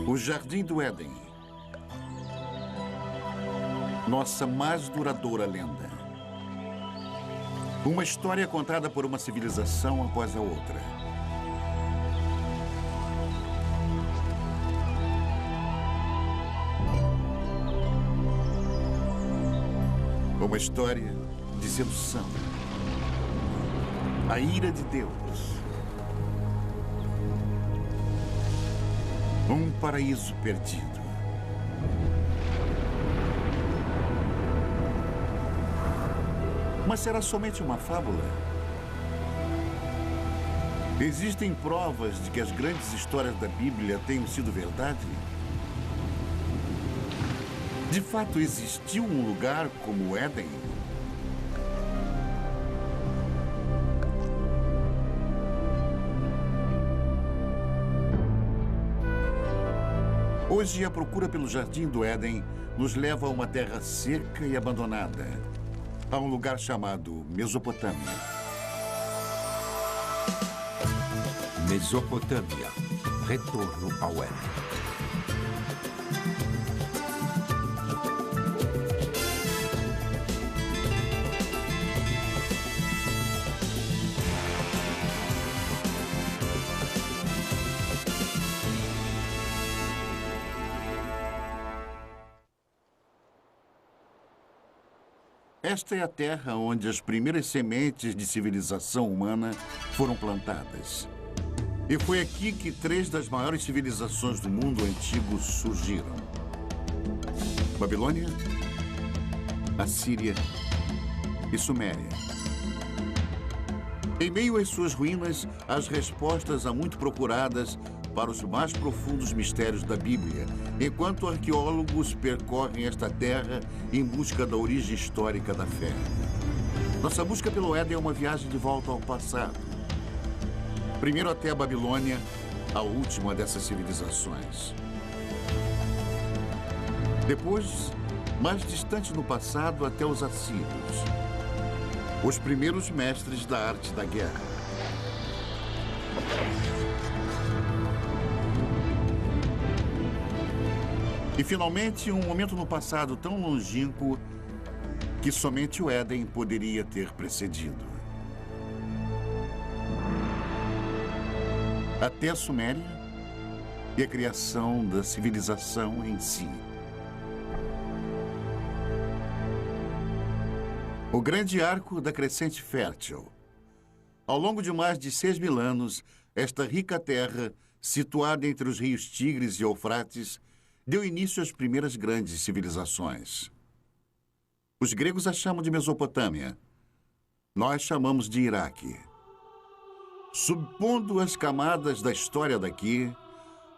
O Jardim do Éden. Nossa mais duradoura lenda. Uma história contada por uma civilização após a outra. Uma história de sedução. A ira de Deus. Um paraíso perdido. Mas será somente uma fábula? Existem provas de que as grandes histórias da Bíblia tenham sido verdade? De fato, existiu um lugar como o Éden? Hoje, a procura pelo Jardim do Éden nos leva a uma terra seca e abandonada, a um lugar chamado Mesopotâmia. Mesopotâmia. Retorno ao Éden. Esta é a terra onde as primeiras sementes de civilização humana foram plantadas. E foi aqui que 3 das maiores civilizações do mundo antigo surgiram: Babilônia, Assíria e Suméria. Em meio às suas ruínas, as respostas há muito procuradas para os mais profundos mistérios da Bíblia, enquanto arqueólogos percorrem esta terra em busca da origem histórica da fé. Nossa busca pelo Éden é uma viagem de volta ao passado. Primeiro até a Babilônia, a última dessas civilizações. Depois, mais distante no passado, até os assírios, os primeiros mestres da arte da guerra. E, finalmente, um momento no passado tão longínquo que somente o Éden poderia ter precedido. Até a Suméria e a criação da civilização em si. O grande arco da crescente fértil. Ao longo de mais de 6.000 anos, esta rica terra, situada entre os rios Tigres e Eufrates, deu início às primeiras grandes civilizações. Os gregos a chamam de Mesopotâmia. Nós chamamos de Iraque. Subpondo as camadas da história daqui,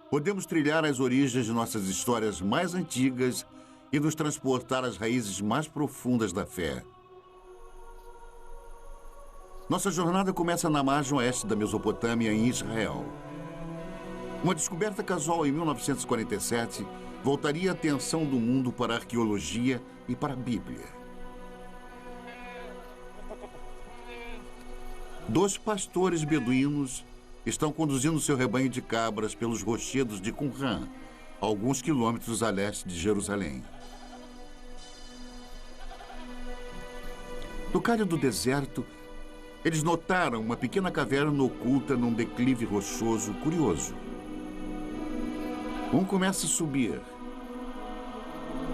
podemos trilhar as origens de nossas histórias mais antigas e nos transportar às raízes mais profundas da fé. Nossa jornada começa na margem oeste da Mesopotâmia, em Israel. Uma descoberta casual em 1947 voltaria a atenção do mundo para a arqueologia e para a Bíblia. 2 pastores beduínos estão conduzindo seu rebanho de cabras pelos rochedos de Qumran, a alguns quilômetros a leste de Jerusalém. No calho do deserto, eles notaram uma pequena caverna oculta num declive rochoso curioso. Um começa a subir.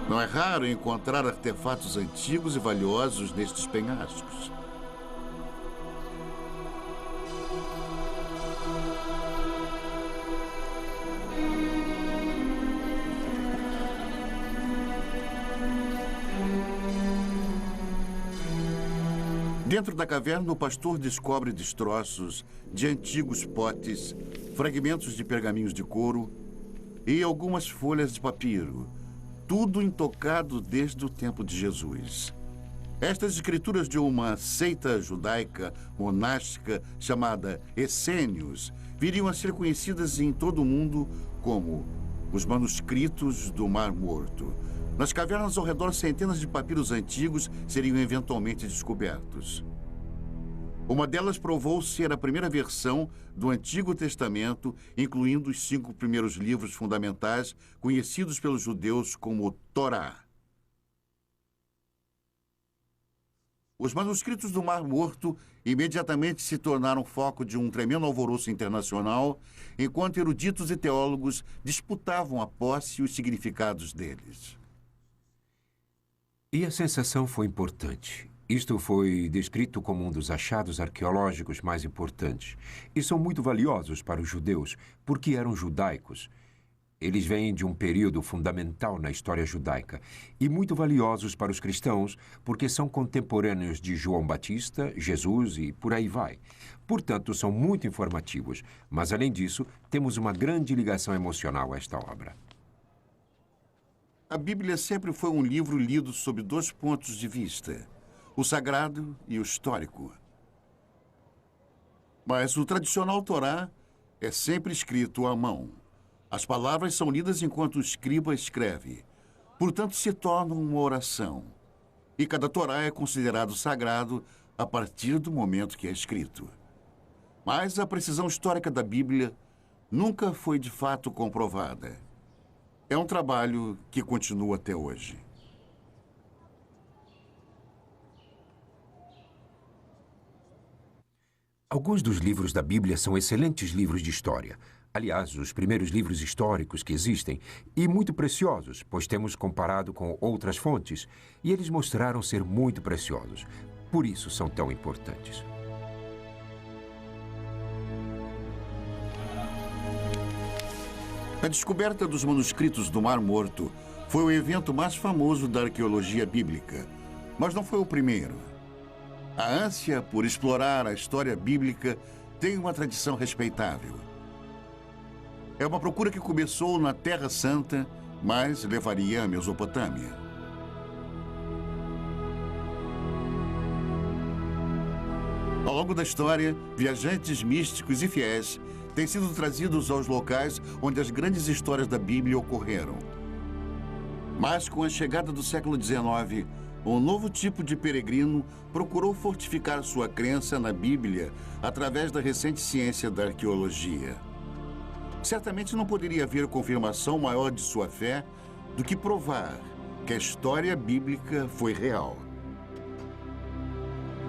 Não é raro encontrar artefatos antigos e valiosos nestes penhascos. Dentro da caverna, o pastor descobre destroços de antigos potes, fragmentos de pergaminhos de couro e algumas folhas de papiro, tudo intocado desde o tempo de Jesus. Estas escrituras de uma seita judaica monástica chamada Essênios viriam a ser conhecidas em todo o mundo como os manuscritos do Mar Morto. Nas cavernas ao redor, centenas de papiros antigos seriam eventualmente descobertos. Uma delas provou ser a primeira versão do Antigo Testamento, incluindo os 5 primeiros livros fundamentais conhecidos pelos judeus como Torá. Os manuscritos do Mar Morto imediatamente se tornaram foco de um tremendo alvoroço internacional, enquanto eruditos e teólogos disputavam a posse e os significados deles. E a sensação foi importante. Isto foi descrito como um dos achados arqueológicos mais importantes. E são muito valiosos para os judeus, porque eram judaicos. Eles vêm de um período fundamental na história judaica e muito valiosos para os cristãos, porque são contemporâneos de João Batista, Jesus e por aí vai. Portanto, são muito informativos, mas, além disso, temos uma grande ligação emocional a esta obra. A Bíblia sempre foi um livro lido sob 2 pontos de vista: o sagrado e o histórico. Mas o tradicional Torá é sempre escrito à mão. As palavras são lidas enquanto o escriba escreve, portanto se tornam uma oração. E cada Torá é considerado sagrado a partir do momento que é escrito. Mas a precisão histórica da Bíblia nunca foi de fato comprovada. É um trabalho que continua até hoje. Alguns dos livros da Bíblia são excelentes livros de história. Aliás, os primeiros livros históricos que existem, e muito preciosos, pois temos comparado com outras fontes, e eles mostraram ser muito preciosos. Por isso são tão importantes. A descoberta dos manuscritos do Mar Morto foi o evento mais famoso da arqueologia bíblica, mas não foi o primeiro. A ânsia por explorar a história bíblica tem uma tradição respeitável. É uma procura que começou na Terra Santa, mas levaria à Mesopotâmia. Ao longo da história, viajantes místicos e fiéis têm sido trazidos aos locais onde as grandes histórias da Bíblia ocorreram. Mas com a chegada do século XIX, um novo tipo de peregrino procurou fortificar sua crença na Bíblia através da recente ciência da arqueologia. Certamente não poderia haver confirmação maior de sua fé do que provar que a história bíblica foi real.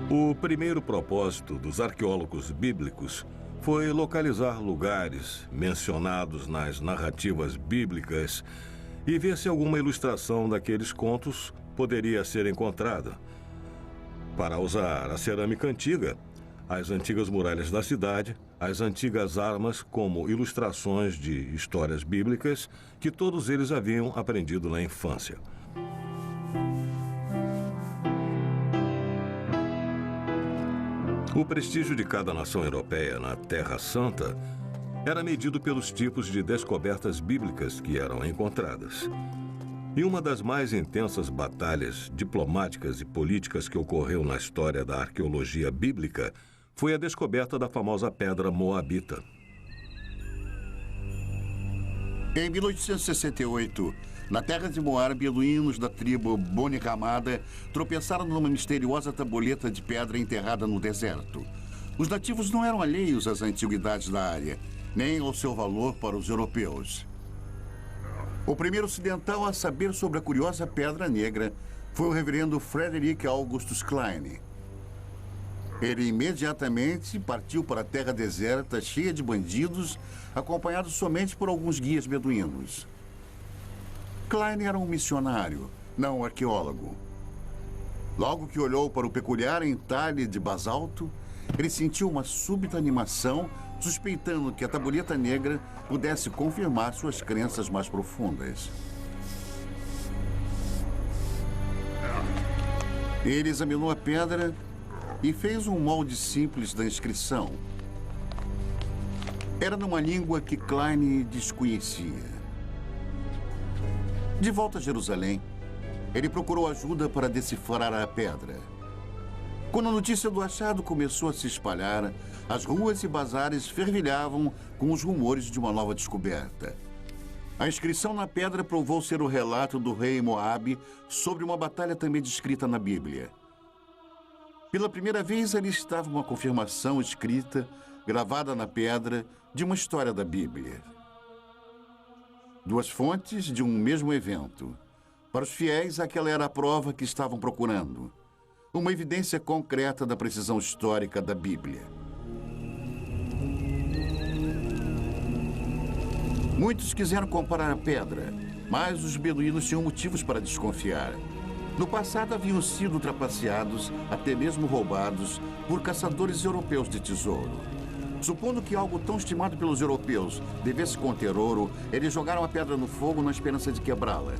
O primeiro propósito dos arqueólogos bíblicos foi localizar lugares mencionados nas narrativas bíblicas e ver se alguma ilustração daqueles contos poderia ser encontrada. Para usar a cerâmica antiga, as antigas muralhas da cidade, as antigas armas como ilustrações de histórias bíblicas que todos eles haviam aprendido na infância. O prestígio de cada nação europeia na Terra Santa era medido pelos tipos de descobertas bíblicas que eram encontradas. E uma das mais intensas batalhas diplomáticas e políticas que ocorreu na história da arqueologia bíblica foi a descoberta da famosa pedra moabita. Em 1868, na terra de Moab, beduínos da tribo Boni Ramada tropeçaram numa misteriosa tabuleta de pedra enterrada no deserto. Os nativos não eram alheios às antiguidades da área, nem ao seu valor para os europeus. O primeiro ocidental a saber sobre a curiosa pedra negra foi o reverendo Frederick Augustus Klein. Ele imediatamente partiu para a terra deserta, cheia de bandidos, acompanhado somente por alguns guias beduínos. Klein era um missionário, não um arqueólogo. Logo que olhou para o peculiar entalhe de basalto, ele sentiu uma súbita animação, suspeitando que a tabuleta negra pudesse confirmar suas crenças mais profundas. Ele examinou a pedra e fez um molde simples da inscrição. Era numa língua que Klein desconhecia. De volta a Jerusalém, ele procurou ajuda para decifrar a pedra. Quando a notícia do achado começou a se espalhar, as ruas e bazares fervilhavam com os rumores de uma nova descoberta. A inscrição na pedra provou ser o relato do rei Moabe sobre uma batalha também descrita na Bíblia. Pela primeira vez, ali estava uma confirmação escrita, gravada na pedra, de uma história da Bíblia. Duas fontes de um mesmo evento. Para os fiéis, aquela era a prova que estavam procurando. Uma evidência concreta da precisão histórica da Bíblia. Muitos quiseram comparar a pedra, mas os beduínos tinham motivos para desconfiar. No passado haviam sido trapaceados, até mesmo roubados, por caçadores europeus de tesouro. Supondo que algo tão estimado pelos europeus devesse conter ouro, eles jogaram a pedra no fogo na esperança de quebrá-la.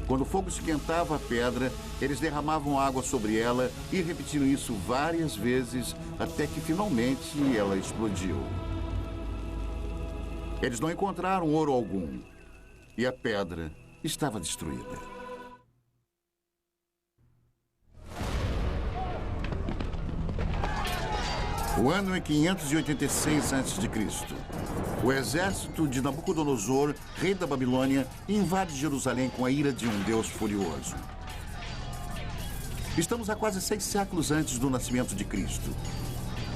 Quando o fogo esquentava a pedra, eles derramavam água sobre ela e repetiram isso várias vezes, até que finalmente ela explodiu. Eles não encontraram ouro algum e a pedra estava destruída. O ano é 586 a.C. O exército de Nabucodonosor, rei da Babilônia, invade Jerusalém com a ira de um Deus furioso. Estamos a quase 6 séculos antes do nascimento de Cristo.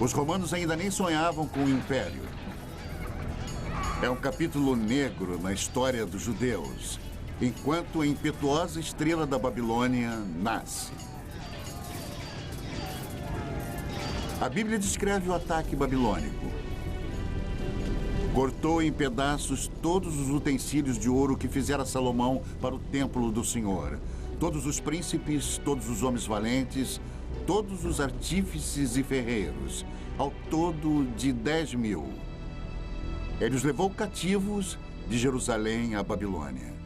Os romanos ainda nem sonhavam com o império. É um capítulo negro na história dos judeus, enquanto a impetuosa estrela da Babilônia nasce. A Bíblia descreve o ataque babilônico. Cortou em pedaços todos os utensílios de ouro que fizera Salomão para o templo do Senhor. Todos os príncipes, todos os homens valentes, todos os artífices e ferreiros, ao todo de 10.000. Ele os levou cativos de Jerusalém à Babilônia.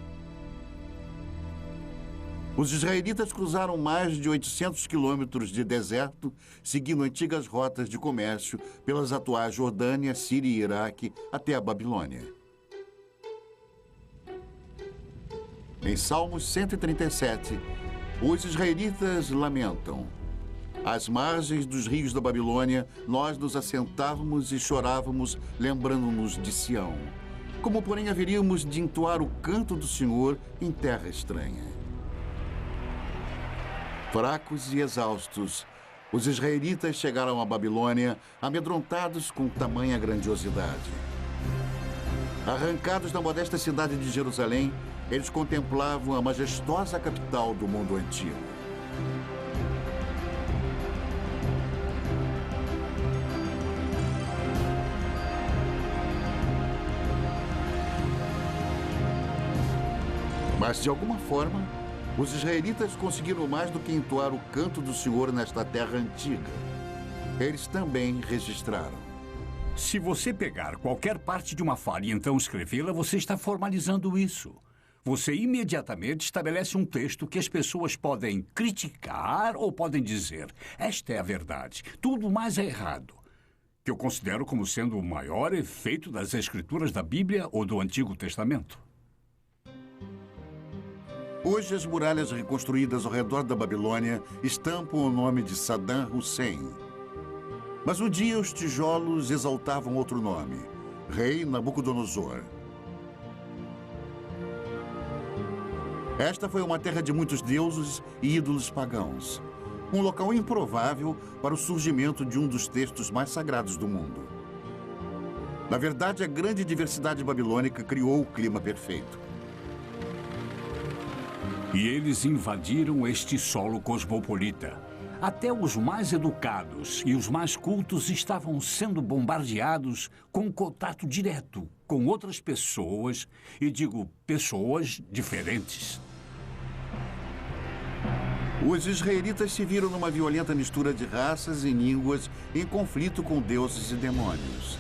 Os israelitas cruzaram mais de 800 quilômetros de deserto, seguindo antigas rotas de comércio pelas atuais Jordânia, Síria e Iraque até a Babilônia. Em Salmos 137, os israelitas lamentam: às margens dos rios da Babilônia, nós nos assentávamos e chorávamos, lembrando-nos de Sião. Como, porém, haveríamos de entoar o canto do Senhor em terra estranha? Fracos e exaustos, os israelitas chegaram à Babilônia, amedrontados com tamanha grandiosidade. Arrancados da modesta cidade de Jerusalém, eles contemplavam a majestosa capital do mundo antigo. Mas, de alguma forma, os israelitas conseguiram mais do que entoar o canto do Senhor nesta terra antiga. Eles também registraram. Se você pegar qualquer parte de uma fala e então escrevê-la, você está formalizando isso. Você imediatamente estabelece um texto que as pessoas podem criticar ou podem dizer: esta é a verdade, tudo mais é errado. Que eu considero como sendo o maior efeito das escrituras da Bíblia ou do Antigo Testamento. Hoje, as muralhas reconstruídas ao redor da Babilônia estampam o nome de Saddam Hussein. Mas um dia os tijolos exaltavam outro nome: Rei Nabucodonosor. Esta foi uma terra de muitos deuses e ídolos pagãos. Um local improvável para o surgimento de um dos textos mais sagrados do mundo. Na verdade, a grande diversidade babilônica criou o clima perfeito. E eles invadiram este solo cosmopolita. Até os mais educados e os mais cultos estavam sendo bombardeados com contato direto com outras pessoas, e digo pessoas diferentes. Os israelitas se viram numa violenta mistura de raças e línguas em conflito com deuses e demônios.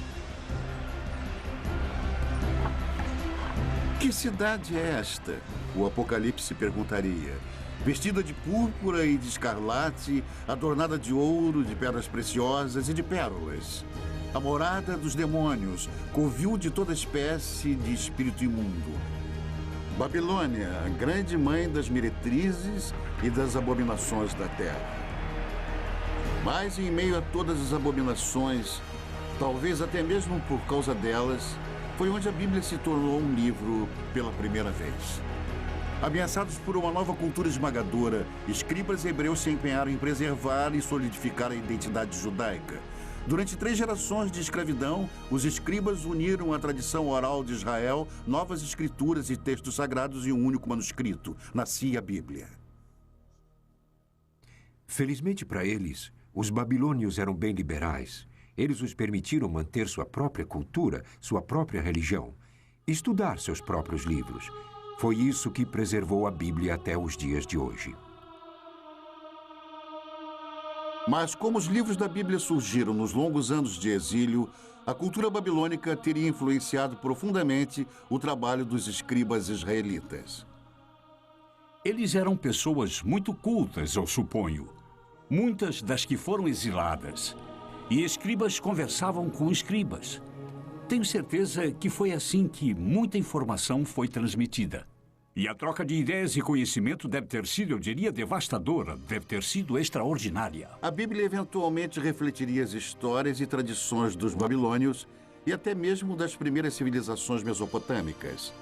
Que cidade é esta? O Apocalipse perguntaria. Vestida de púrpura e de escarlate, adornada de ouro, de pedras preciosas e de pérolas. A morada dos demônios, covil de toda espécie de espírito imundo. Babilônia, a grande mãe das meretrizes e das abominações da terra. Mas em meio a todas as abominações, talvez até mesmo por causa delas, foi onde a Bíblia se tornou um livro pela primeira vez. Ameaçados por uma nova cultura esmagadora, escribas hebreus se empenharam em preservar e solidificar a identidade judaica. Durante 3 gerações de escravidão, os escribas uniram a tradição oral de Israel, novas escrituras e textos sagrados em um único manuscrito. Nascia a Bíblia. Felizmente para eles, os babilônios eram bem liberais. Eles os permitiram manter sua própria cultura, sua própria religião, estudar seus próprios livros. Foi isso que preservou a Bíblia até os dias de hoje. Mas como os livros da Bíblia surgiram nos longos anos de exílio, a cultura babilônica teria influenciado profundamente o trabalho dos escribas israelitas. Eles eram pessoas muito cultas, eu suponho. Muitas das que foram exiladas. E escribas conversavam com escribas. Tenho certeza que foi assim que muita informação foi transmitida. E a troca de ideias e conhecimento deve ter sido, eu diria, devastadora, deve ter sido extraordinária. A Bíblia eventualmente refletiria as histórias e tradições dos babilônios e até mesmo das primeiras civilizações mesopotâmicas.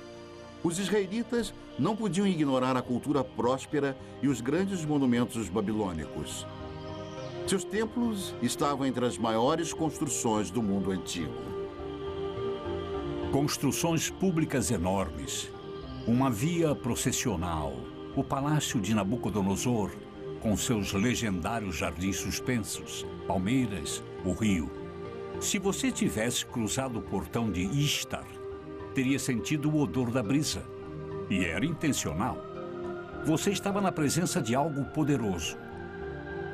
Os israelitas não podiam ignorar a cultura próspera e os grandes monumentos babilônicos. Seus templos estavam entre as maiores construções do mundo antigo. Construções públicas enormes. Uma via processional, o Palácio de Nabucodonosor, com seus legendários jardins suspensos, palmeiras, o rio. Se você tivesse cruzado o portão de Ishtar, teria sentido o odor da brisa. E era intencional. Você estava na presença de algo poderoso.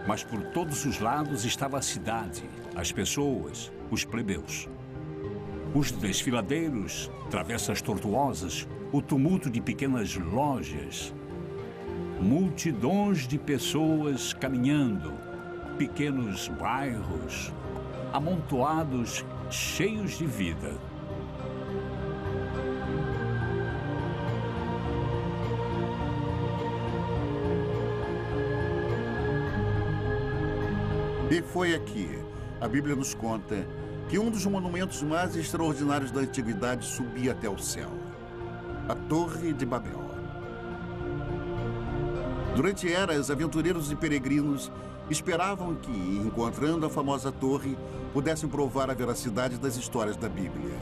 Mas por todos os lados estava a cidade, as pessoas, os plebeus. Os desfiladeiros, travessas tortuosas, o tumulto de pequenas lojas. Multidões de pessoas caminhando, pequenos bairros, amontoados, cheios de vida. E foi aqui, a Bíblia nos conta, que um dos monumentos mais extraordinários da antiguidade subia até o céu. A Torre de Babel. Durante eras, aventureiros e peregrinos esperavam que, encontrando a famosa torre, pudessem provar a veracidade das histórias da Bíblia.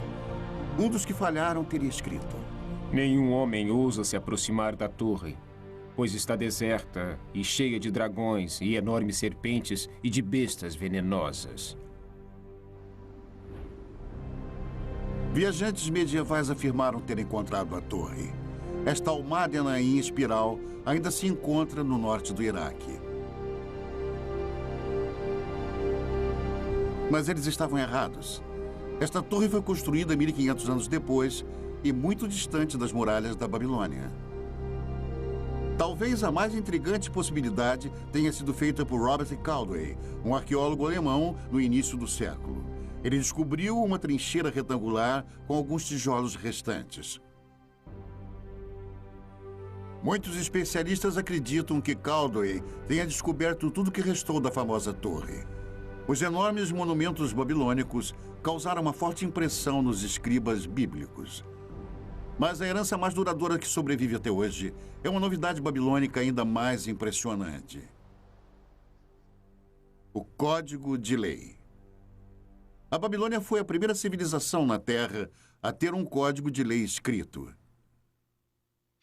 Um dos que falharam teria escrito: nenhum homem ousa se aproximar da torre, pois está deserta e cheia de dragões e enormes serpentes e de bestas venenosas. Viajantes medievais afirmaram ter encontrado a torre. Esta almádena em espiral ainda se encontra no norte do Iraque. Mas eles estavam errados. Esta torre foi construída 1500 anos depois e muito distante das muralhas da Babilônia. Talvez a mais intrigante possibilidade tenha sido feita por Robert Caldwell, um arqueólogo alemão no início do século. Ele descobriu uma trincheira retangular com alguns tijolos restantes. Muitos especialistas acreditam que Caldwell tenha descoberto tudo o que restou da famosa torre. Os enormes monumentos babilônicos causaram uma forte impressão nos escribas bíblicos. Mas a herança mais duradoura que sobrevive até hoje é uma novidade babilônica ainda mais impressionante: o Código de Lei. A Babilônia foi a primeira civilização na Terra a ter um código de lei escrito.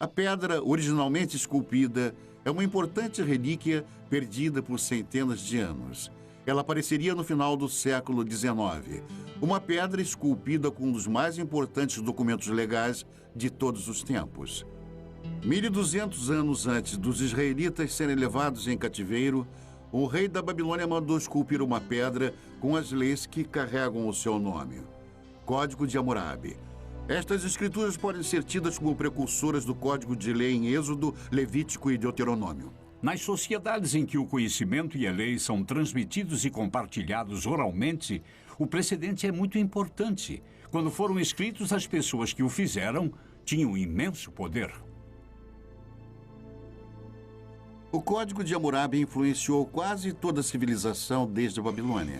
A pedra, originalmente esculpida, é uma importante relíquia perdida por centenas de anos. Ela apareceria no final do século XIX. Uma pedra esculpida com um dos mais importantes documentos legais de todos os tempos. 1200 anos antes dos israelitas serem levados em cativeiro, o rei da Babilônia mandou esculpir uma pedra com as leis que carregam o seu nome. Código de Hammurabi. Estas escrituras podem ser tidas como precursoras do Código de Lei em Êxodo, Levítico e Deuteronômio. Nas sociedades em que o conhecimento e a lei são transmitidos e compartilhados oralmente, o precedente é muito importante. Quando foram escritos, as pessoas que o fizeram tinham imenso poder. O Código de Hammurabi influenciou quase toda a civilização desde a Babilônia.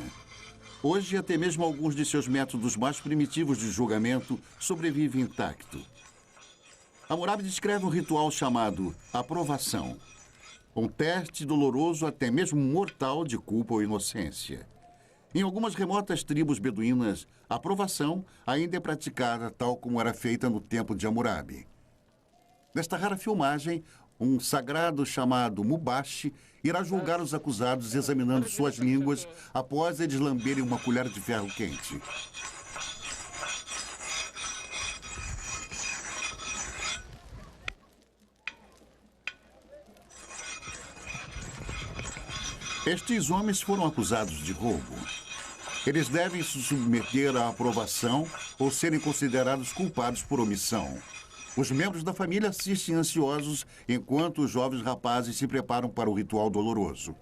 Hoje, até mesmo alguns de seus métodos mais primitivos de julgamento sobrevivem intactos. Hammurabi descreve um ritual chamado aprovação, um teste doloroso, até mesmo mortal, de culpa ou inocência. Em algumas remotas tribos beduínas, a aprovação ainda é praticada tal como era feita no tempo de Hammurabi. Nesta rara filmagem, um sagrado chamado Mubashi irá julgar os acusados examinando suas línguas após eles lamberem uma colher de ferro quente. Estes homens foram acusados de roubo. Eles devem se submeter à aprovação ou serem considerados culpados por omissão. Os membros da família assistem ansiosos enquanto os jovens rapazes se preparam para o ritual doloroso.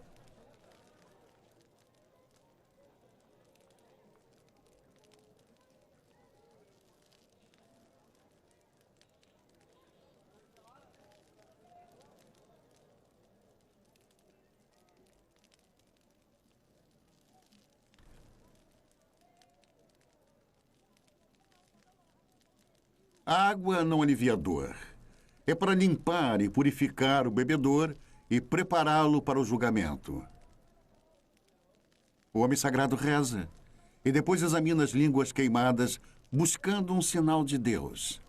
A água não alivia a dor. É para limpar e purificar o bebedor e prepará-lo para o julgamento. O homem sagrado reza e depois examina as línguas queimadas, buscando um sinal de Deus.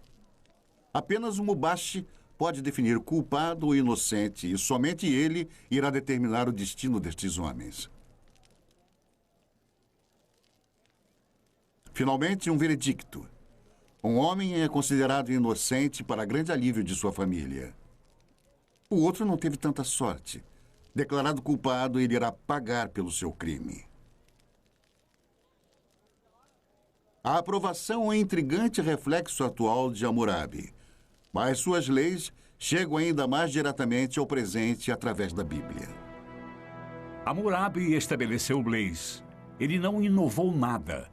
Apenas o Mubashi pode definir culpado ou inocente e somente ele irá determinar o destino destes homens. Finalmente, um veredicto. Um homem é considerado inocente para grande alívio de sua família. O outro não teve tanta sorte. Declarado culpado, ele irá pagar pelo seu crime. A aprovação é um intrigante reflexo atual de Hammurabi, mas suas leis chegam ainda mais diretamente ao presente através da Bíblia. Hammurabi estabeleceu leis. Ele não inovou nada.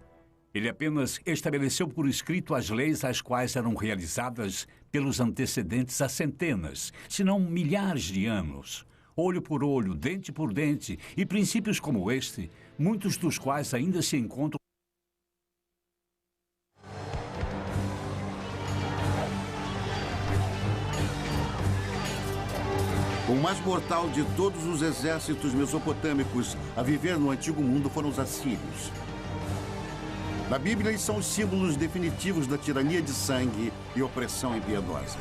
Ele apenas estabeleceu por escrito as leis as quais eram realizadas pelos antecedentes há centenas, se não milhares de anos. Olho por olho, dente por dente, e princípios como este, muitos dos quais ainda se encontram. O mais mortal de todos os exércitos mesopotâmicos a viver no Antigo Mundo foram os assírios. Na Bíblia, eles são os símbolos definitivos da tirania de sangue e opressão impiedosa.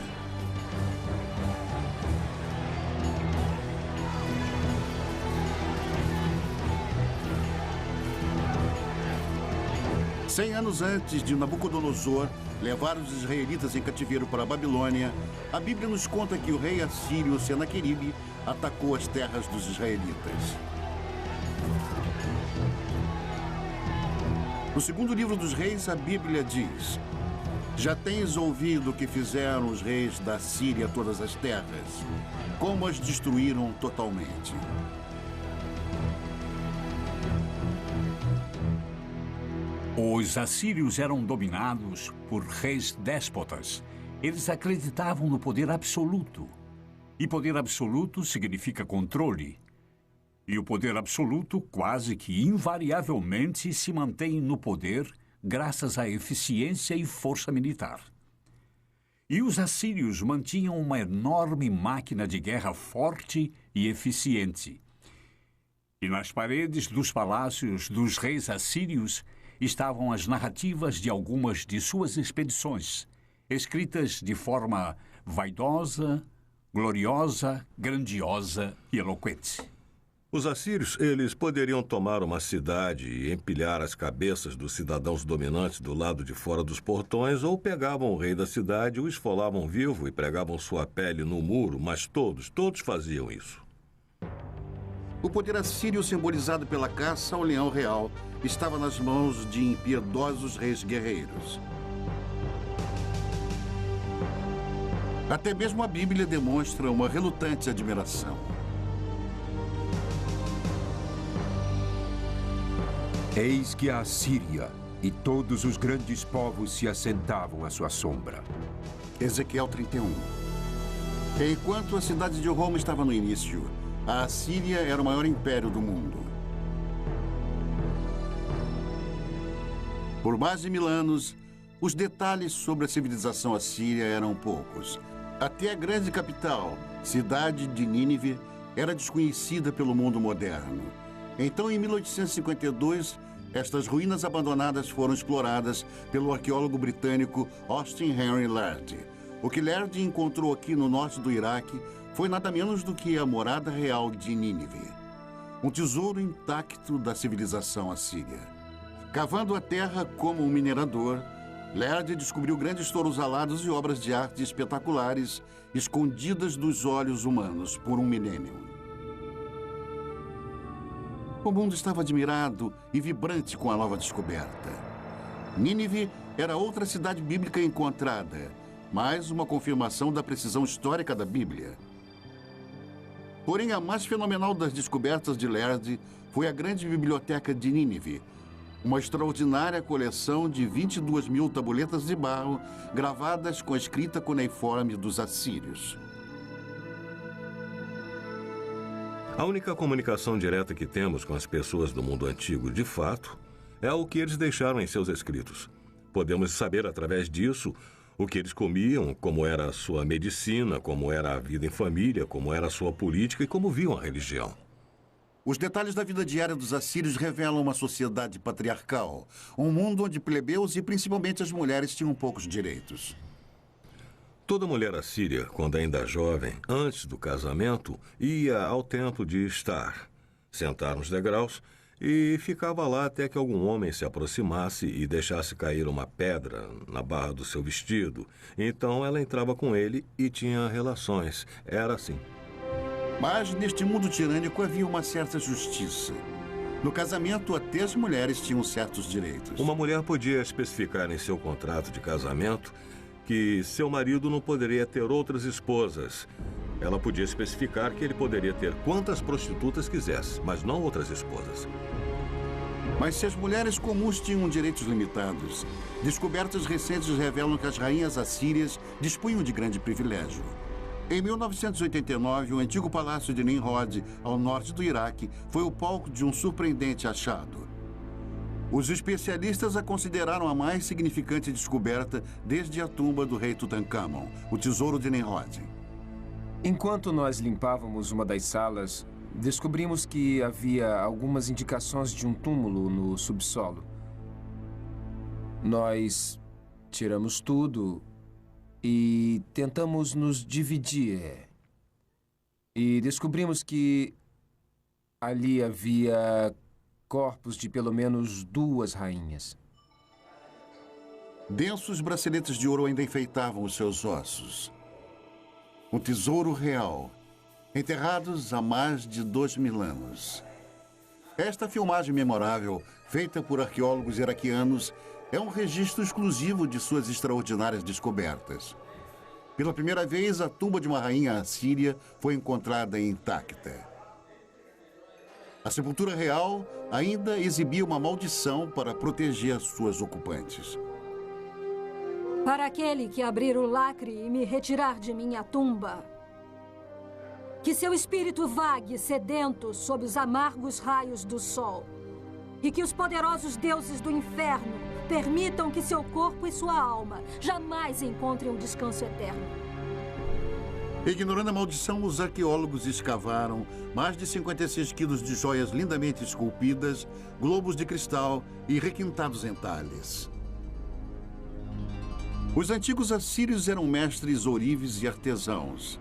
Cem anos antes de Nabucodonosor levar os israelitas em cativeiro para a Babilônia, a Bíblia nos conta que o rei assírio Senaqueribe atacou as terras dos israelitas. No segundo livro dos reis, a Bíblia diz: já tens ouvido o que fizeram os reis da Síria a todas as terras, como as destruíram totalmente. Os assírios eram dominados por reis déspotas. Eles acreditavam no poder absoluto. E poder absoluto significa controle. E o poder absoluto quase que invariavelmente se mantém no poder graças à eficiência e força militar. E os assírios mantinham uma enorme máquina de guerra forte e eficiente. E nas paredes dos palácios dos reis assírios estavam as narrativas de algumas de suas expedições, escritas de forma vaidosa, gloriosa, grandiosa e eloquente. Os assírios, eles poderiam tomar uma cidade e empilhar as cabeças dos cidadãos dominantes do lado de fora dos portões, ou pegavam o rei da cidade, o esfolavam vivo e pregavam sua pele no muro, mas todos faziam isso. O poder assírio, simbolizado pela caça ao leão real, estava nas mãos de impiedosos reis guerreiros. Até mesmo a Bíblia demonstra uma relutante admiração. Eis que a Assíria e todos os grandes povos se assentavam à sua sombra. Ezequiel 31. Enquanto a cidade de Roma estava no início, a Assíria era o maior império do mundo. Por mais de 1000 anos, os detalhes sobre a civilização assíria eram poucos. Até a grande capital, cidade de Nínive, era desconhecida pelo mundo moderno. Então, em 1852, estas ruínas abandonadas foram exploradas pelo arqueólogo britânico Austin Henry Lerdy. O que Lerdy encontrou aqui no norte do Iraque foi nada menos do que a morada real de Nínive. Um tesouro intacto da civilização assíria. Cavando a terra como um minerador, Lerdy descobriu grandes touros alados e obras de arte espetaculares escondidas dos olhos humanos por um milênio. O mundo estava admirado e vibrante com a nova descoberta. Nínive era outra cidade bíblica encontrada, mais uma confirmação da precisão histórica da Bíblia. Porém, a mais fenomenal das descobertas de Lerdy foi a grande biblioteca de Nínive, uma extraordinária coleção de 22.000 tabuletas de barro gravadas com a escrita cuneiforme dos assírios. A única comunicação direta que temos com as pessoas do mundo antigo, de fato, é o que eles deixaram em seus escritos. Podemos saber através disso o que eles comiam, como era a sua medicina, como era a vida em família, como era a sua política e como viam a religião. Os detalhes da vida diária dos assírios revelam uma sociedade patriarcal, um mundo onde plebeus e principalmente as mulheres tinham poucos direitos. Toda mulher assíria, quando ainda jovem, antes do casamento, ia ao templo de Estar, sentar nos degraus e ficava lá até que algum homem se aproximasse e deixasse cair uma pedra na barra do seu vestido. Então ela entrava com ele e tinha relações. Era assim. Mas neste mundo tirânico havia uma certa justiça. No casamento, até as mulheres tinham certos direitos. Uma mulher podia especificar em seu contrato de casamento que seu marido não poderia ter outras esposas. Ela podia especificar que ele poderia ter quantas prostitutas quisesse, mas não outras esposas. Mas se as mulheres comuns tinham direitos limitados, descobertas recentes revelam que as rainhas assírias dispunham de grande privilégio. Em 1989, o antigo palácio de Nimrod, ao norte do Iraque, foi o palco de um surpreendente achado. Os especialistas a consideraram a mais significante descoberta desde a tumba do rei Tutankhamon, o tesouro de Nimrod. Enquanto nós limpávamos uma das salas, descobrimos que havia algumas indicações de um túmulo no subsolo. Nós tiramos tudo e tentamos nos dividir. E descobrimos que ali havia corpos de pelo menos 2 rainhas. Densos braceletes de ouro ainda enfeitavam os seus ossos. Um tesouro real, enterrados há mais de 2.000 anos. Esta filmagem memorável, feita por arqueólogos iraquianos, é um registro exclusivo de suas extraordinárias descobertas. Pela primeira vez, a tumba de uma rainha assíria foi encontrada intacta. A sepultura real ainda exibia uma maldição para proteger suas ocupantes. Para aquele que abrir o lacre e me retirar de minha tumba, que seu espírito vague sedento sob os amargos raios do sol, e que os poderosos deuses do inferno permitam que seu corpo e sua alma jamais encontrem o descanso eterno. Ignorando a maldição, os arqueólogos escavaram mais de 56 quilos de joias lindamente esculpidas, globos de cristal e requintados entalhes. Os antigos assírios eram mestres ourives e artesãos.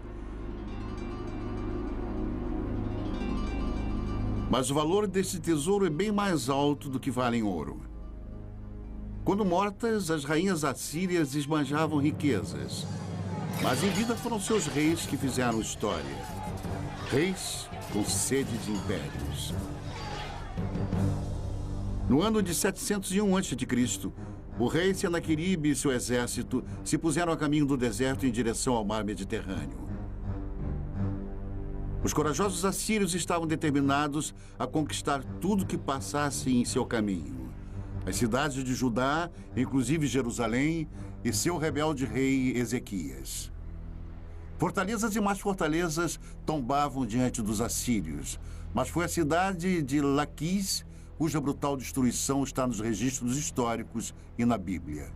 Mas o valor desse tesouro é bem mais alto do que vale em ouro. Quando mortas, as rainhas assírias esbanjavam riquezas. Mas em vida foram seus reis que fizeram história. Reis com sede de impérios. No ano de 701 a.C., o rei Senaqueribe e seu exército se puseram a caminho do deserto em direção ao mar Mediterrâneo. Os corajosos assírios estavam determinados a conquistar tudo que passasse em seu caminho. As cidades de Judá, inclusive Jerusalém, e seu rebelde rei Ezequias. Fortalezas e mais fortalezas tombavam diante dos assírios, mas foi a cidade de Laquis cuja brutal destruição está nos registros históricos e na Bíblia.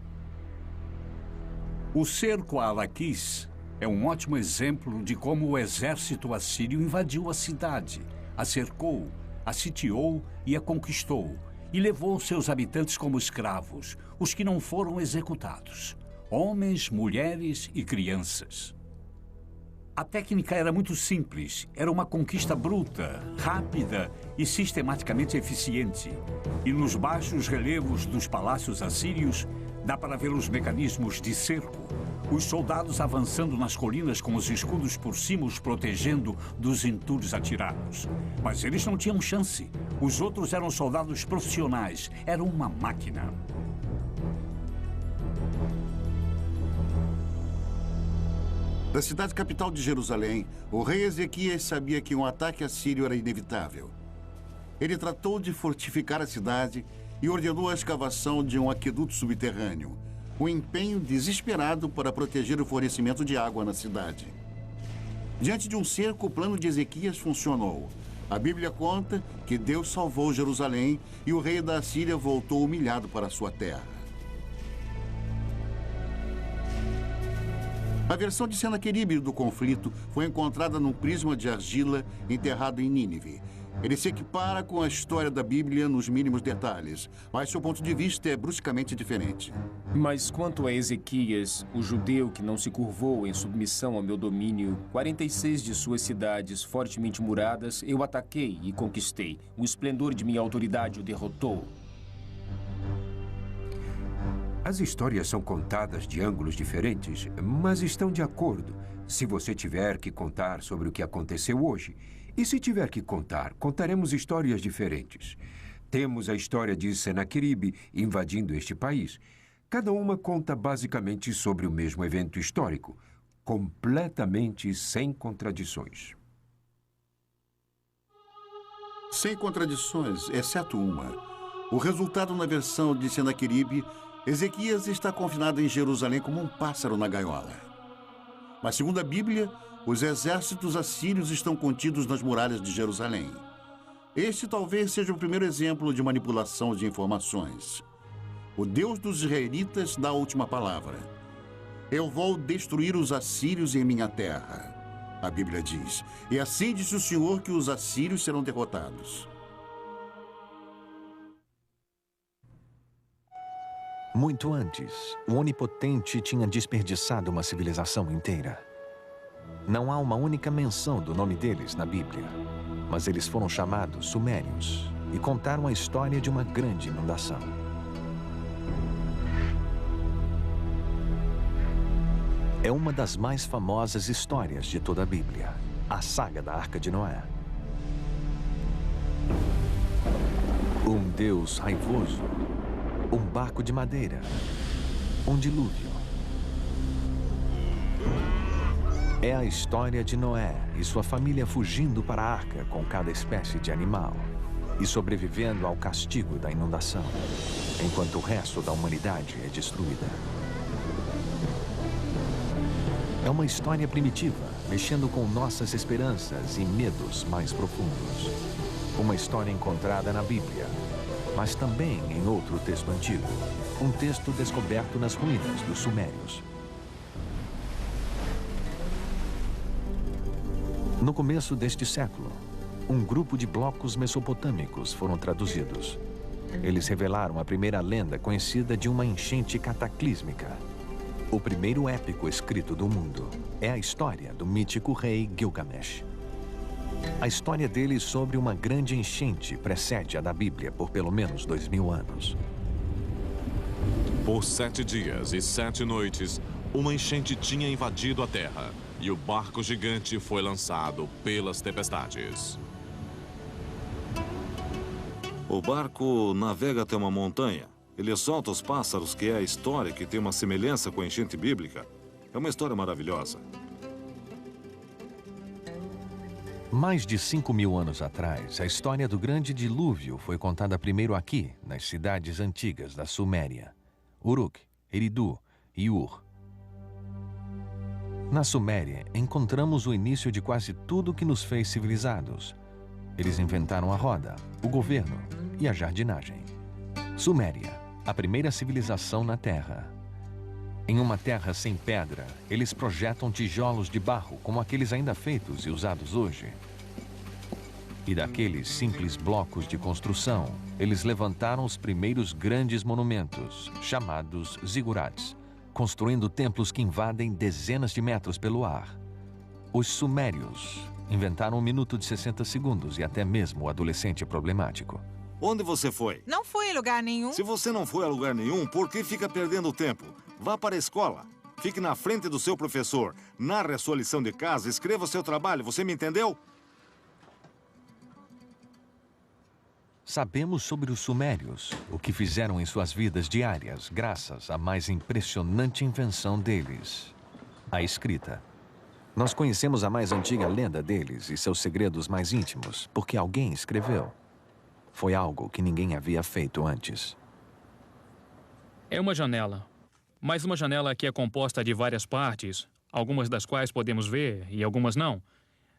O cerco a Laquis é um ótimo exemplo de como o exército assírio invadiu a cidade, a cercou, a sitiou e a conquistou, e levou seus habitantes como escravos, os que não foram executados, homens, mulheres e crianças. A técnica era muito simples, era uma conquista bruta, rápida e sistematicamente eficiente. E nos baixos relevos dos palácios assírios, dá para ver os mecanismos de cerco, os soldados avançando nas colinas com os escudos por cima os protegendo dos entulhos atirados. Mas eles não tinham chance. Os outros eram soldados profissionais, eram uma máquina. Da cidade capital de Jerusalém, o rei Ezequias sabia que um ataque assírio era inevitável. Ele tratou de fortificar a cidade e ordenou a escavação de um aqueduto subterrâneo, um empenho desesperado para proteger o fornecimento de água na cidade. Diante de um cerco, o plano de Ezequias funcionou. A Bíblia conta que Deus salvou Jerusalém e o rei da Assíria voltou humilhado para sua terra. A versão de Senaqueribe do conflito foi encontrada num prisma de argila enterrado em Nínive. Ele se equipara com a história da Bíblia nos mínimos detalhes, mas seu ponto de vista é bruscamente diferente. Mas quanto a Ezequias, o judeu que não se curvou em submissão ao meu domínio, 46 de suas cidades fortemente muradas, eu ataquei e conquistei. O esplendor de minha autoridade o derrotou. As histórias são contadas de ângulos diferentes, mas estão de acordo. Se você tiver que contar sobre o que aconteceu hoje, e se tiver que contar, contaremos histórias diferentes. Temos a história de Senaqueribe invadindo este país. Cada uma conta basicamente sobre o mesmo evento histórico, completamente sem contradições. Sem contradições, exceto uma. O resultado na versão de Senaqueribe, Ezequias está confinado em Jerusalém como um pássaro na gaiola. Mas, segundo a Bíblia, os exércitos assírios estão contidos nas muralhas de Jerusalém. Este talvez seja o primeiro exemplo de manipulação de informações. O Deus dos israelitas dá a última palavra. Eu vou destruir os assírios em minha terra, a Bíblia diz. E assim disse o Senhor que os assírios serão derrotados. Muito antes, o Onipotente tinha desperdiçado uma civilização inteira. Não há uma única menção do nome deles na Bíblia, mas eles foram chamados Sumérios e contaram a história de uma grande inundação. É uma das mais famosas histórias de toda a Bíblia, a saga da Arca de Noé. Um Deus raivoso, um barco de madeira, um dilúvio. É a história de Noé e sua família fugindo para a arca com cada espécie de animal e sobrevivendo ao castigo da inundação, enquanto o resto da humanidade é destruída. É uma história primitiva, mexendo com nossas esperanças e medos mais profundos. Uma história encontrada na Bíblia, mas também em outro texto antigo, um texto descoberto nas ruínas dos Sumérios. No começo deste século, um grupo de blocos mesopotâmicos foram traduzidos. Eles revelaram a primeira lenda conhecida de uma enchente cataclísmica. O primeiro épico escrito do mundo é a história do mítico rei Gilgamesh. A história dele sobre uma grande enchente precede a da Bíblia por pelo menos 2000 anos. Por 7 dias e 7 noites, uma enchente tinha invadido a terra e o barco gigante foi lançado pelas tempestades. O barco navega até uma montanha. Ele solta os pássaros, que é a história que tem uma semelhança com a enchente bíblica. É uma história maravilhosa. Mais de 5.000 anos atrás, a história do grande dilúvio foi contada primeiro aqui, nas cidades antigas da Suméria, Uruk, Eridu e Ur. Na Suméria, encontramos o início de quase tudo que nos fez civilizados. Eles inventaram a roda, o governo e a jardinagem. Suméria, a primeira civilização na Terra. Em uma terra sem pedra, eles projetam tijolos de barro, como aqueles ainda feitos e usados hoje. E daqueles simples blocos de construção, eles levantaram os primeiros grandes monumentos, chamados zigurats, construindo templos que invadem dezenas de metros pelo ar. Os sumérios inventaram 1 minuto de 60 segundos e até mesmo o adolescente problemático. Onde você foi? Não fui em lugar nenhum. Se você não foi a lugar nenhum, por que fica perdendo tempo? Vá para a escola. Fique na frente do seu professor. Narre a sua lição de casa, escreva o seu trabalho. Você me entendeu? Sabemos sobre os sumérios, o que fizeram em suas vidas diárias, graças à mais impressionante invenção deles, a escrita. Nós conhecemos a mais antiga lenda deles e seus segredos mais íntimos, porque alguém escreveu. Foi algo que ninguém havia feito antes. É uma janela, mas uma janela que é composta de várias partes, algumas das quais podemos ver e algumas não.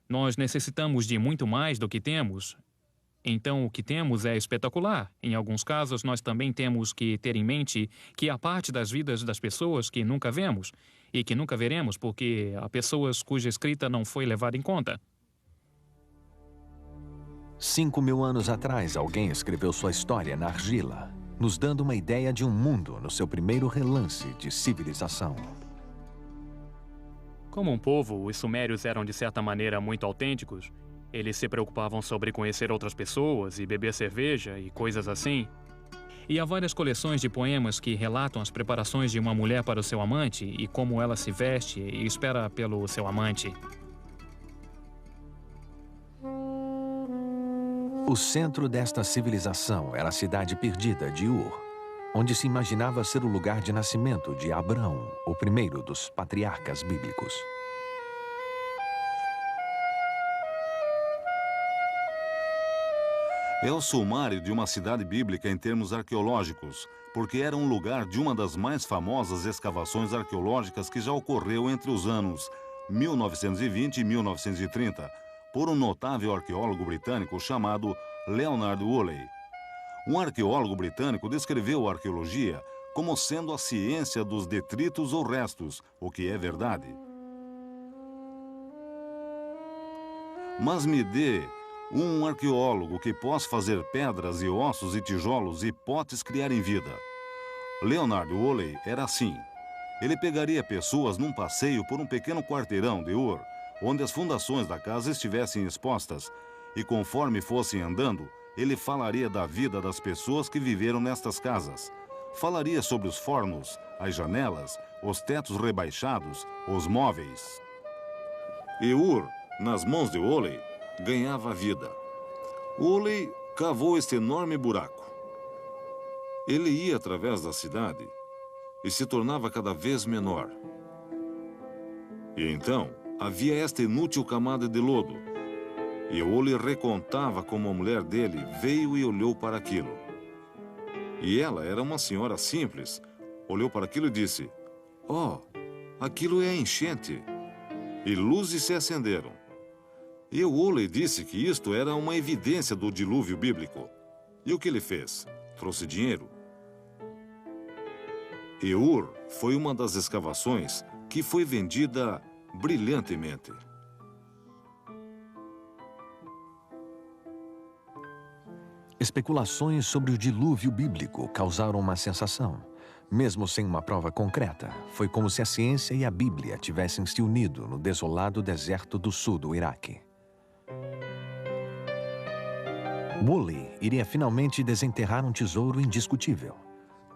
Nós necessitamos de muito mais do que temos. Então, o que temos é espetacular. Em alguns casos, nós também temos que ter em mente que há parte das vidas das pessoas que nunca vemos e que nunca veremos porque há pessoas cuja escrita não foi levada em conta. 5.000 anos atrás, alguém escreveu sua história na argila, nos dando uma ideia de um mundo no seu primeiro relance de civilização. Como um povo, os sumérios eram de certa maneira muito autênticos. Eles se preocupavam sobre conhecer outras pessoas e beber cerveja e coisas assim. E há várias coleções de poemas que relatam as preparações de uma mulher para o seu amante e como ela se veste e espera pelo seu amante. O centro desta civilização era a cidade perdida de Ur, onde se imaginava ser o lugar de nascimento de Abraão, o primeiro dos patriarcas bíblicos. É o sumário de uma cidade bíblica em termos arqueológicos, porque era um lugar de uma das mais famosas escavações arqueológicas que já ocorreu entre os anos 1920 e 1930, por um notável arqueólogo britânico chamado Leonard Woolley. Um arqueólogo britânico descreveu a arqueologia como sendo a ciência dos detritos ou restos, o que é verdade. Mas me dê um arqueólogo que possa fazer pedras e ossos e tijolos e potes criarem vida. Leonard Woolley era assim. Ele pegaria pessoas num passeio por um pequeno quarteirão de Ur, onde as fundações da casa estivessem expostas, e conforme fossem andando, ele falaria da vida das pessoas que viveram nestas casas. Falaria sobre os fornos, as janelas, os tetos rebaixados, os móveis. E Ur, nas mãos de Woolley, ganhava vida. Woolley cavou este enorme buraco. Ele ia através da cidade e se tornava cada vez menor. E então havia esta inútil camada de lodo. E Woolley recontava como a mulher dele veio e olhou para aquilo. E ela era uma senhora simples. Olhou para aquilo e disse: "Oh, aquilo é enchente." E luzes se acenderam. E Woolley disse que isto era uma evidência do dilúvio bíblico. E o que ele fez? Trouxe dinheiro. E Ur foi uma das escavações que foi vendida brilhantemente. Especulações sobre o dilúvio bíblico causaram uma sensação. Mesmo sem uma prova concreta, foi como se a ciência e a Bíblia tivessem se unido no desolado deserto do sul do Iraque. Woolley iria finalmente desenterrar um tesouro indiscutível.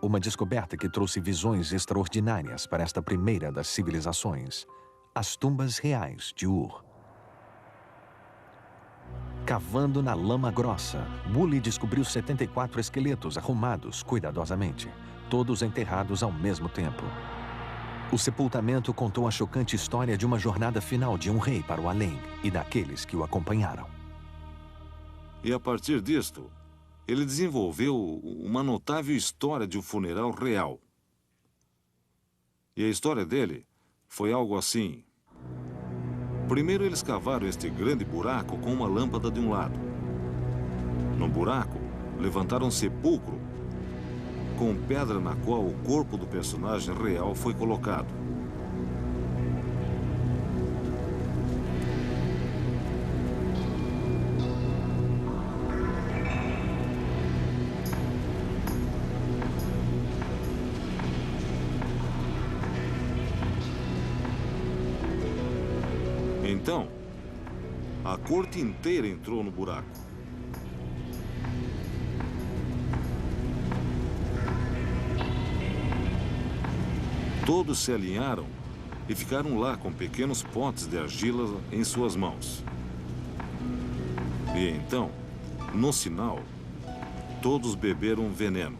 Uma descoberta que trouxe visões extraordinárias para esta primeira das civilizações, as tumbas reais de Ur. Cavando na lama grossa, Woolley descobriu 74 esqueletos arrumados cuidadosamente, todos enterrados ao mesmo tempo. O sepultamento contou a chocante história de uma jornada final de um rei para o além e daqueles que o acompanharam. E a partir disto, ele desenvolveu uma notável história de um funeral real. E a história dele foi algo assim. Primeiro eles cavaram este grande buraco com uma lâmpada de um lado. No buraco, levantaram um sepulcro com pedra na qual o corpo do personagem real foi colocado. Então, a corte inteira entrou no buraco. Todos se alinharam e ficaram lá com pequenos potes de argila em suas mãos. E então, no sinal, todos beberam veneno.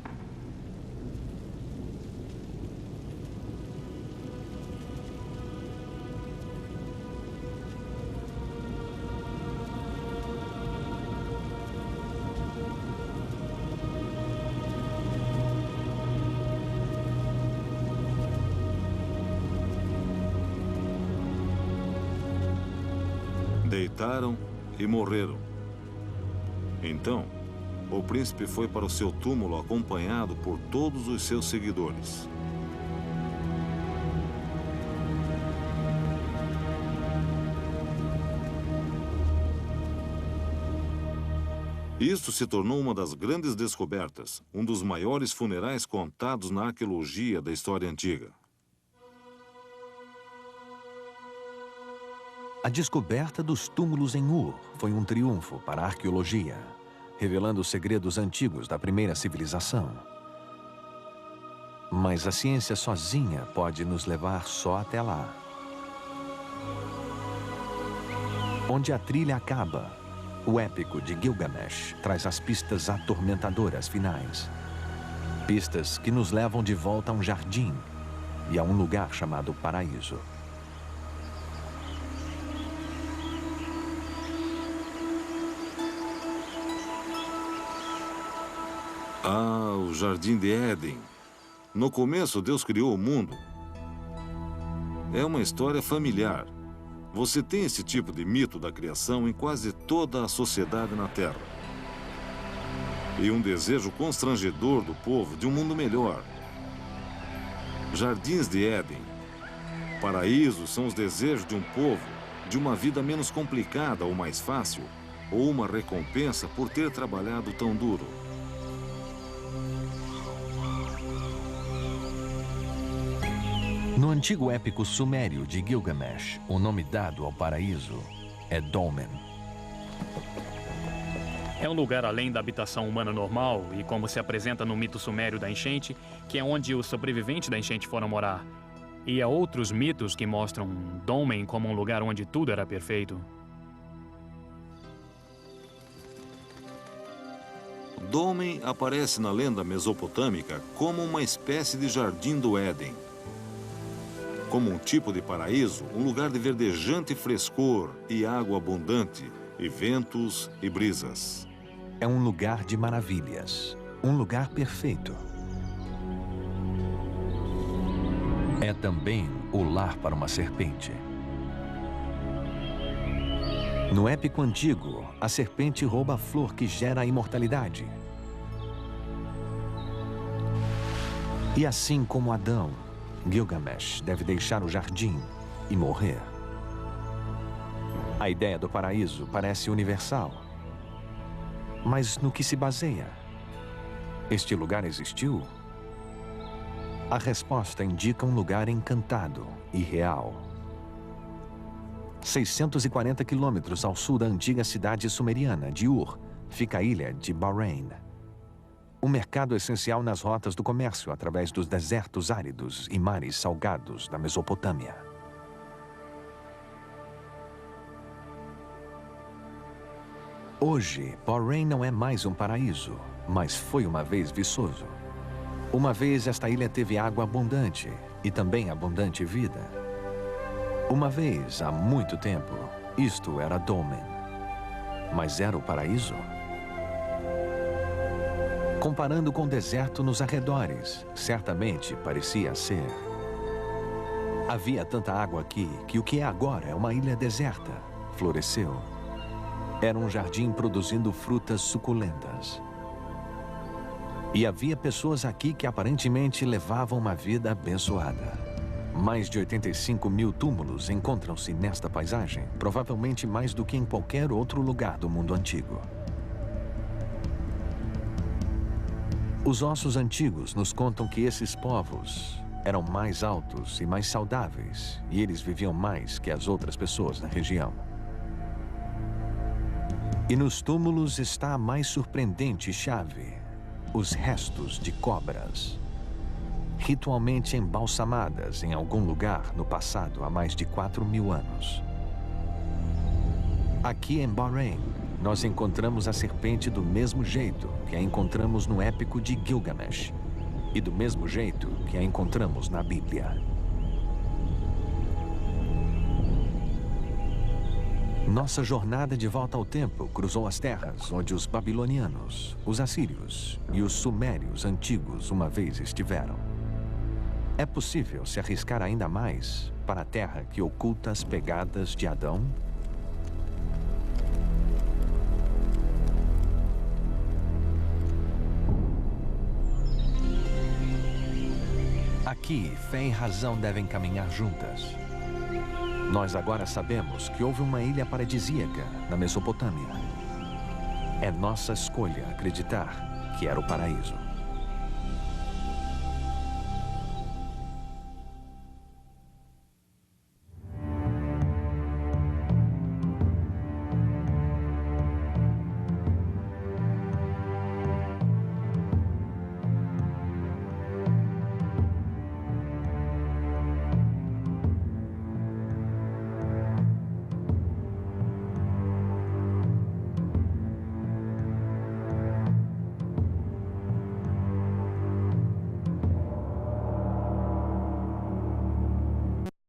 Deitaram e morreram. Então, o príncipe foi para o seu túmulo acompanhado por todos os seus seguidores. Isso se tornou uma das grandes descobertas, um dos maiores funerais contados na arqueologia da história antiga. A descoberta dos túmulos em Ur foi um triunfo para a arqueologia, revelando os segredos antigos da primeira civilização. Mas a ciência sozinha pode nos levar só até lá. Onde a trilha acaba, o épico de Gilgamesh traz as pistas atormentadoras finais. Pistas que nos levam de volta a um jardim e a um lugar chamado paraíso. Ah, o Jardim de Éden. No começo, Deus criou o mundo. É uma história familiar. Você tem esse tipo de mito da criação em quase toda a sociedade na Terra. E um desejo constrangedor do povo de um mundo melhor. Jardins de Éden. Paraísos são os desejos de um povo de uma vida menos complicada ou mais fácil, ou uma recompensa por ter trabalhado tão duro. No antigo épico sumério de Gilgamesh, o nome dado ao paraíso é Dolmen. É um lugar além da habitação humana normal e como se apresenta no mito sumério da enchente, que é onde os sobreviventes da enchente foram morar. E há outros mitos que mostram Dolmen como um lugar onde tudo era perfeito. Dolmen aparece na lenda mesopotâmica como uma espécie de jardim do Éden. Como um tipo de paraíso, um lugar de verdejante frescor e água abundante, e ventos e brisas. É um lugar de maravilhas, um lugar perfeito. É também o lar para uma serpente. No épico antigo, a serpente rouba a flor que gera a imortalidade. E assim como Adão, Gilgamesh deve deixar o jardim e morrer. A ideia do paraíso parece universal. Mas no que se baseia? Este lugar existiu? A resposta indica um lugar encantado e real. 640 quilômetros ao sul da antiga cidade sumeriana de Ur, fica a ilha de Bahrein. Um mercado essencial nas rotas do comércio através dos desertos áridos e mares salgados da Mesopotâmia. Hoje, Bahrein não é mais um paraíso, mas foi uma vez viçoso. Uma vez esta ilha teve água abundante e também abundante vida. Uma vez, há muito tempo, isto era Dolmen. Mas era o paraíso? Comparando com o deserto nos arredores, certamente parecia ser. Havia tanta água aqui que o que é agora é uma ilha deserta. Floresceu. Era um jardim produzindo frutas suculentas. E havia pessoas aqui que aparentemente levavam uma vida abençoada. Mais de 85 mil túmulos encontram-se nesta paisagem, provavelmente mais do que em qualquer outro lugar do mundo antigo. Os ossos antigos nos contam que esses povos eram mais altos e mais saudáveis, e eles viviam mais que as outras pessoas na região. E nos túmulos está a mais surpreendente chave: os restos de cobras, ritualmente embalsamadas em algum lugar no passado há mais de 4.000 anos. Aqui em Bahrein, nós encontramos a serpente do mesmo jeito que a encontramos no épico de Gilgamesh e do mesmo jeito que a encontramos na Bíblia. Nossa jornada de volta ao tempo cruzou as terras onde os babilonianos, os assírios e os sumérios antigos uma vez estiveram. É possível se arriscar ainda mais para a terra que oculta as pegadas de Adão? Aqui, fé e razão devem caminhar juntas. Nós agora sabemos que houve uma ilha paradisíaca na Mesopotâmia. É nossa escolha acreditar que era o paraíso.